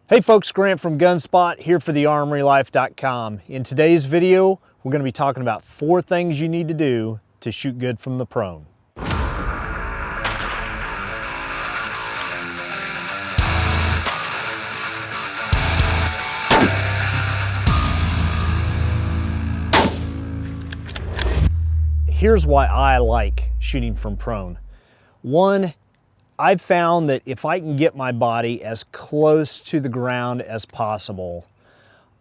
Hey folks, Grant from Gunspot here for thearmorylife.com. In today's video, we're going to be talking about 4 things you need to do to shoot good from the prone. Here's why I like shooting from prone. 1, I've found that if I can get my body as close to the ground as possible,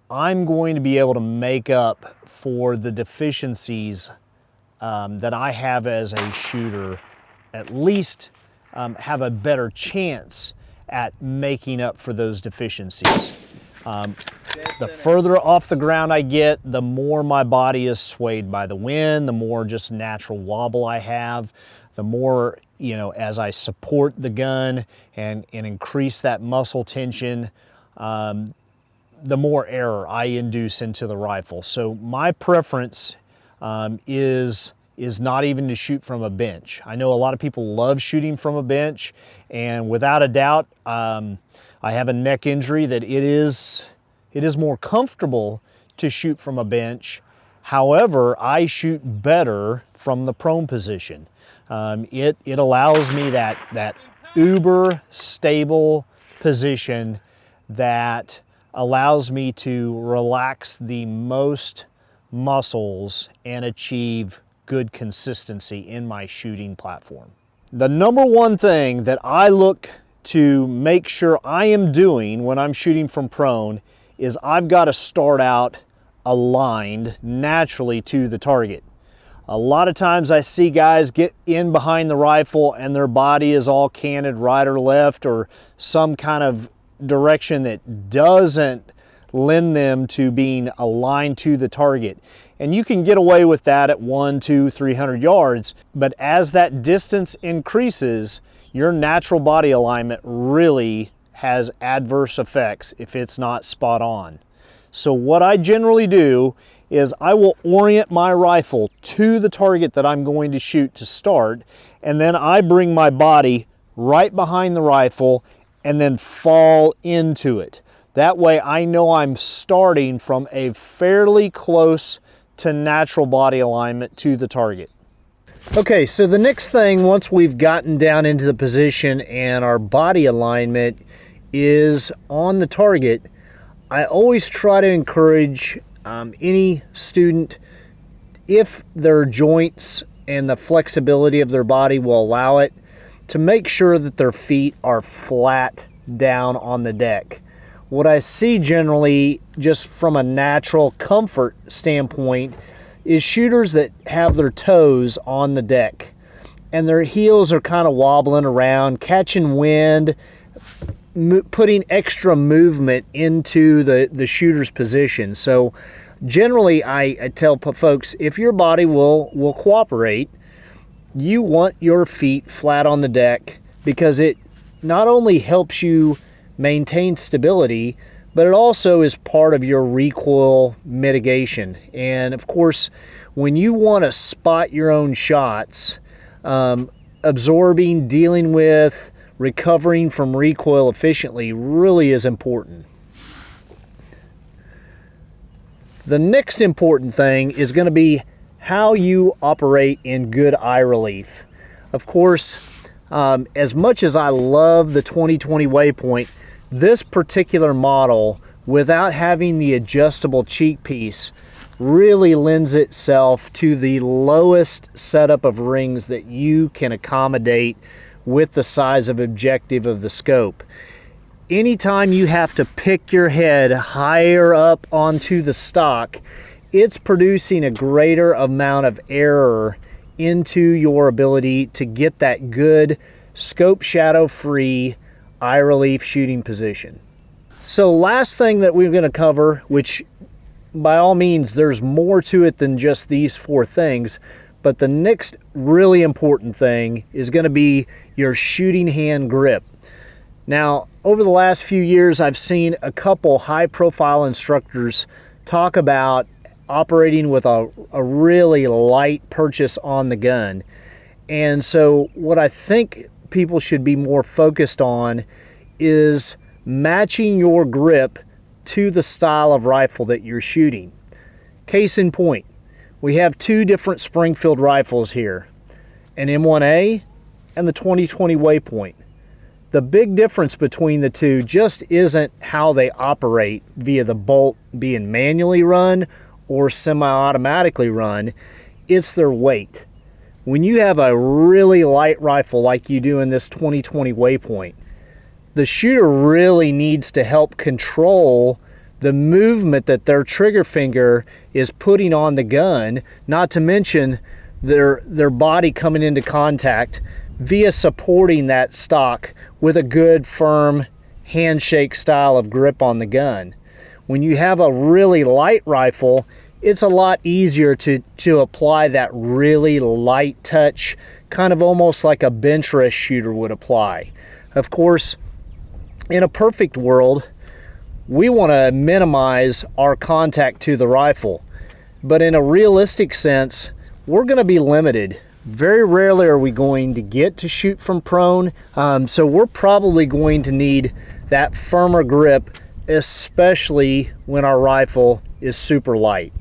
I'm going to be able to make up for the deficiencies that I have as a shooter, at least have a better chance at making up for those deficiencies. The further off the ground I get, the more my body is swayed by the wind, the more just natural wobble I have, the more, as I support the gun and increase that muscle tension, the more error I induce into the rifle. So my preference is not even to shoot from a bench. I know a lot of people love shooting from a bench, and without a doubt, I have a neck injury that it is more comfortable to shoot from a bench. However, I shoot better from the prone position. It allows me that uber stable position that allows me to relax the most muscles and achieve good consistency in my shooting platform. The number one thing that I look to make sure I am doing when I'm shooting from prone is I've got to start out aligned naturally to the target. A lot of times I see guys get in behind the rifle and their body is all canted right or left or some kind of direction that doesn't lend them to being aligned to the target. And you can get away with that at 100, 200, 300 yards, but as that distance increases, your natural body alignment really has adverse effects if it's not spot on. So what I generally do is I will orient my rifle to the target that I'm going to shoot to start, and then I bring my body right behind the rifle and then fall into it. That way I know I'm starting from a fairly close to natural body alignment to the target. Okay, so the next thing, once we've gotten down into the position and our body alignment is on the target, I always try to encourage any student, if their joints and the flexibility of their body will allow it, to make sure that their feet are flat down on the deck. What I see generally, just from a natural comfort standpoint, is shooters that have their toes on the deck and their heels are kind of wobbling around, catching wind, putting extra movement into the shooter's position. So generally I tell folks, if your body will cooperate, you want your feet flat on the deck, because it not only helps you maintain stability, but it also is part of your recoil mitigation. And of course, when you want to spot your own shots, absorbing, dealing with, recovering from recoil efficiently really is important. The next important thing is going to be how you operate in good eye relief. Of course, as much as I love the 20/20 waypoint, this particular model, without having the adjustable cheek piece, really lends itself to the lowest setup of rings that you can accommodate with the size of objective of the scope. Anytime you have to pick your head higher up onto the stock, it's producing a greater amount of error into your ability to get that good scope shadow free eye relief shooting position. So last thing that we're going to cover, which by all means there's more to it than just these 4 things, but the next really important thing is going to be your shooting hand grip. Now, over the last few years, I've seen a couple high-profile instructors talk about operating with a really light purchase on the gun. And so what I think people should be more focused on is matching your grip to the style of rifle that you're shooting. Case in point, we have two different Springfield rifles here, an M1A and the 2020 Waypoint. The big difference between the two just isn't how they operate via the bolt being manually run or semi-automatically run, it's their weight. When you have a really light rifle like you do in this 2020 Waypoint, the shooter really needs to help control the movement that their trigger finger is putting on the gun, not to mention their body coming into contact via supporting that stock with a good firm handshake style of grip on the gun. When you have a really light rifle, it's a lot easier to apply that really light touch, kind of almost like a bench rest shooter would apply. Of course, in a perfect world, we want to minimize our contact to the rifle. But in a realistic sense, we're going to be limited. Very rarely are we going to get to shoot from prone, so we're probably going to need that firmer grip, especially when our rifle is super light.